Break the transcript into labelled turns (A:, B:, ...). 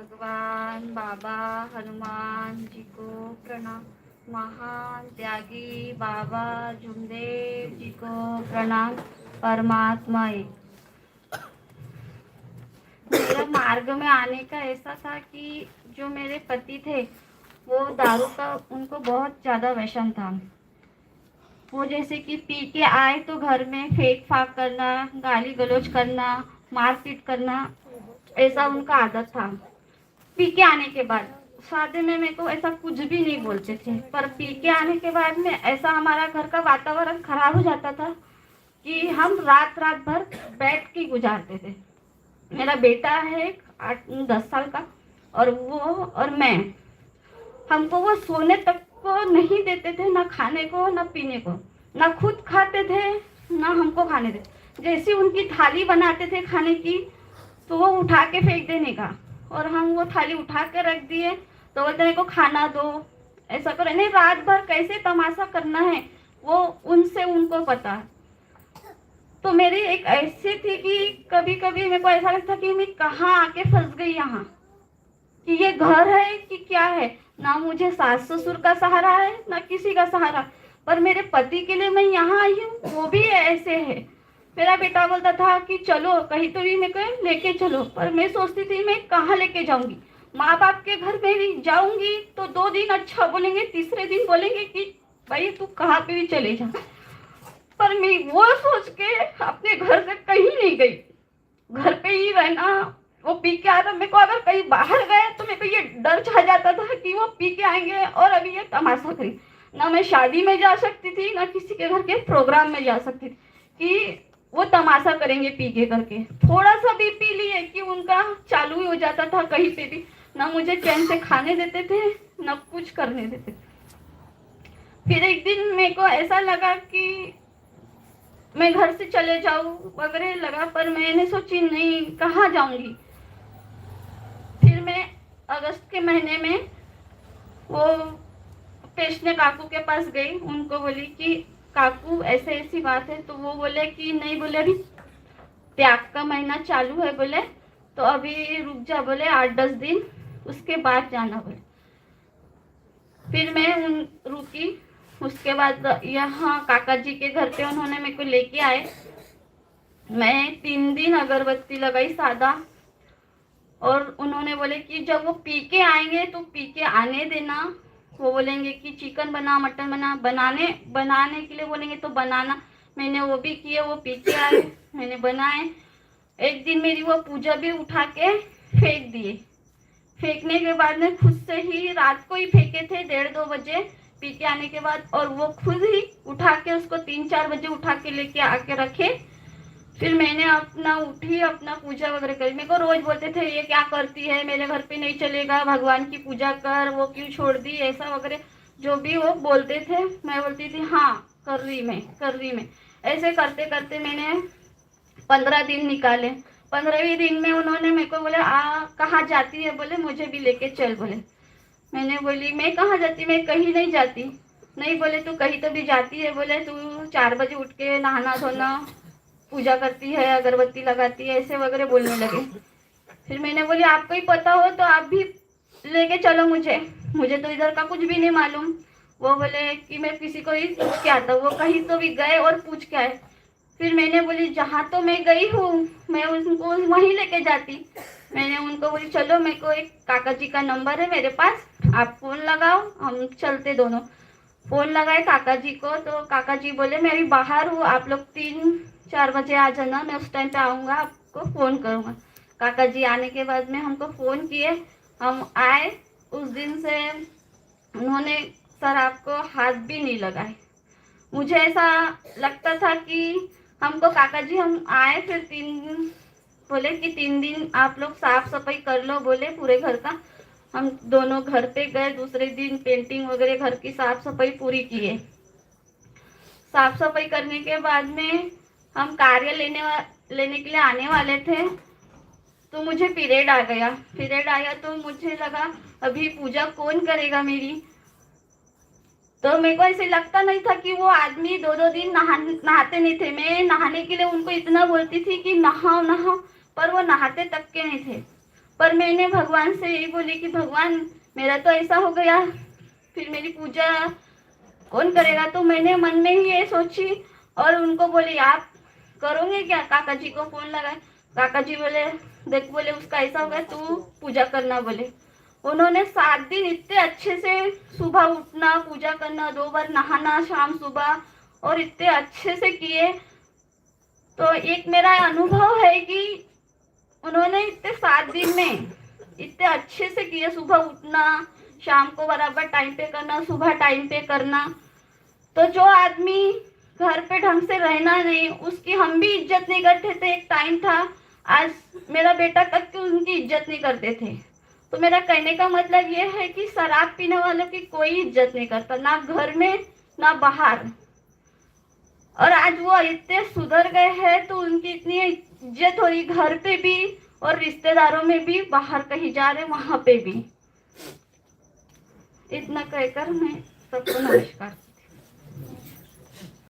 A: भगवान बाबा हनुमान जी को प्रणाम। महान त्यागी बाबा जुमदेव जी को प्रणाम। परमात्मा एक। मेरा मार्ग में आने का ऐसा था कि जो मेरे पति थे वो दारू का उनको बहुत ज़्यादा व्यसन था। वो जैसे कि पी के आए तो घर में फेंक फाक करना, गाली गलौज करना, मारपीट करना, ऐसा उनका आदत था। पी के आने के बाद शादी में मेरे को ऐसा कुछ भी नहीं बोलते थे, पर पी के आने के बाद में ऐसा हमारा घर का वातावरण खराब हो जाता था कि हम रात रात भर बैठ के गुजारते थे। मेरा बेटा है 8-10 साल का और वो और मैं, हमको वो सोने तक को नहीं देते थे, ना खाने को ना पीने को, ना खुद खाते थे ना हमको खाने देते। जैसे उनकी थाली बनाते थे खाने की तो वो उठा के फेंक देने का, और हम वो थाली उठा के रख दिए तो बोलते मेरे को खाना दो, ऐसा करो। नहीं, रात भर कैसे तमाशा करना है वो उनसे उनको पता। तो मेरी एक ऐसी थी कि कभी कभी मेरे को ऐसा लगता कि मैं कहाँ आके फंस गई यहाँ, कि ये घर है कि क्या है। ना मुझे सास ससुर का सहारा है ना किसी का सहारा, पर मेरे पति के लिए मैं यहाँ आई हूँ, वो भी ऐसे है। मेरा बेटा बोलता था कि चलो कहीं तो भी मेरे को लेके चलो, पर मैं सोचती थी मैं कहाँ लेके जाऊंगी। माँ बाप के घर में भी जाऊंगी तो 2 दिन अच्छा बोलेंगे, तीसरे दिन बोलेंगे कि भाई तू कहाँ पे भी चले जा। पर मैं वो सोच के अपने घर से कहीं नहीं गई, घर पे ही रहना। वो पी के आता, मेरे को अगर कहीं बाहर गए तो मेरे को ये डर छा जाता था कि वो पी के आएंगे और अभी ये तमाशा करें। ना मैं शादी में जा सकती थी ना किसी के घर के प्रोग्राम में जा सकती थी कि वो तमाशा करेंगे पी के करके। थोड़ा सा भी पी लिए कि उनका चालू ही हो जाता था कहीं पे भी, ना मुझे चैन से खाने देते थे ना कुछ करने देते। फिर एक दिन मेरे को ऐसा लगा कि मैं घर से चले जाऊं वगैरह लगा, पर मैंने सोची नहीं, कहाँ जाऊंगी। फिर मैं अगस्त के महीने में वो पेशने काकू के पास गई, उनको बोली कि काकू ऐसे ऐसी बात है। तो वो बोले कि नहीं, बोले अभी त्याग का महीना चालू है, बोले तो अभी रुक जा, बोले 8-10 दिन, उसके बाद जाना बोले। फिर मैं रुकी। उसके बाद यहाँ काका जी के घर पे उन्होंने मेरे को लेके आए। मैं 3 दिन अगरबत्ती लगाई सादा, और उन्होंने बोले कि जब वो पी के आएंगे तो पी के आने देना। वो बोलेंगे कि चिकन बना, मटन बना, बनाने के लिए बोलेंगे तो बनाना। मैंने वो भी किए, वो पी के आए, मैंने बनाए। एक दिन मेरी वो पूजा भी उठा के फेंक दिए। फेंकने के बाद में खुद से ही रात को ही फेंके थे 1:30-2 बजे पी के आने के बाद, और वो खुद ही उठा के उसको 3-4 बजे उठा के लेके आके रखे। फिर मैंने अपना उठी, अपना पूजा वगैरह करी। मेरे को रोज बोलते थे ये क्या करती है, मेरे घर पे नहीं चलेगा, भगवान की पूजा कर, वो क्यों छोड़ दी, ऐसा वगैरह जो भी वो बोलते थे। मैं बोलती थी हाँ कर रही मैं। ऐसे करते करते मैंने 15 दिन निकाले। 15वें दिन में उन्होंने मेरे को बोले कहाँ जाती है, बोले मुझे भी लेके चल। बोले, मैंने बोली मैं कहाँ जाती, मैं कहीं नहीं जाती। नहीं, बोले तू कहीं तो भी जाती है, बोले तू 4 बजे उठ के नहाना धोना, पूजा करती है, अगरबत्ती लगाती है, ऐसे वगैरह बोलने लगे। फिर मैंने बोली आपको ही पता हो तो आप भी लेके चलो मुझे तो इधर का कुछ भी नहीं मालूम। वो बोले कि मैं किसी को ही पूछ के आता हूँ। वो कहीं तो भी गए और पूछ के आए। फिर मैंने बोली जहाँ तो मैं गई हूँ मैं उनको वहीं लेके जाती। मैंने उनको बोली चलो, मेरे को एक काका जी का नंबर है मेरे पास, आप फोन लगाओ, हम चलते दोनों। फोन लगाए काका जी को तो काका जी बोले मैं अभी बाहर हूँ, आप लोग 3-4 बजे आ जाना, मैं उस टाइम पे आऊँगा, आपको फ़ोन करूँगा। काका जी आने के बाद में हमको फ़ोन किए, हम आए। उस दिन से उन्होंने शराब को हाथ भी नहीं लगाए। मुझे ऐसा लगता था कि हमको काका जी, हम आए फिर 3 दिन बोले कि 3 दिन आप लोग साफ सफाई कर लो, बोले पूरे घर का। हम दोनों घर पे गए, दूसरे दिन पेंटिंग वगैरह घर की साफ सफाई पूरी किए। साफ सफाई करने के बाद में हम कार्य लेने के लिए आने वाले थे तो मुझे पीरियड आ गया। पीरियड आया तो मुझे लगा अभी पूजा कौन करेगा मेरी। तो मेरे को ऐसे लगता नहीं था कि वो आदमी 2-2 दिन नहाते नहीं थे। मैं नहाने के लिए उनको इतना बोलती थी कि नहाओ नहाओ, पर वो नहाते तक के नहीं थे। पर मैंने भगवान से यही बोली कि भगवान मेरा तो ऐसा हो गया, फिर मेरी पूजा कौन करेगा। तो मैंने मन में ही ये सोची और उनको बोली आप करोगे क्या। काका जी को फोन लगाए, काका जी बोले देख, बोले उसका ऐसा हो गया, तू पूजा करना बोले। उन्होंने 7 दिन इतने अच्छे से सुबह उठना, पूजा करना, 2 बार नहाना शाम सुबह, और इतने अच्छे से किए। तो एक मेरा अनुभव है कि उन्होंने इतने 7 दिन में इतने अच्छे से किए, सुबह उठना, शाम को बराबर टाइम पे करना, सुबह टाइम पे करना। तो जो आदमी घर पे ढंग से रहना नहीं, उसकी हम भी इज्जत नहीं करते थे। एक टाइम था, आज मेरा बेटा तक के उनकी इज्जत नहीं करते थे। तो मेरा कहने का मतलब ये है कि शराब पीने वालों की कोई इज्जत नहीं करता, ना घर में ना बाहर। और आज वो इतने सुधर गए हैं तो उनकी इतनी इज्जत हो रही, घर पे भी और रिश्तेदारों में भी, बाहर कहीं जा रहे वहां पे भी। इतना कहकर मैं सबको नमस्कार।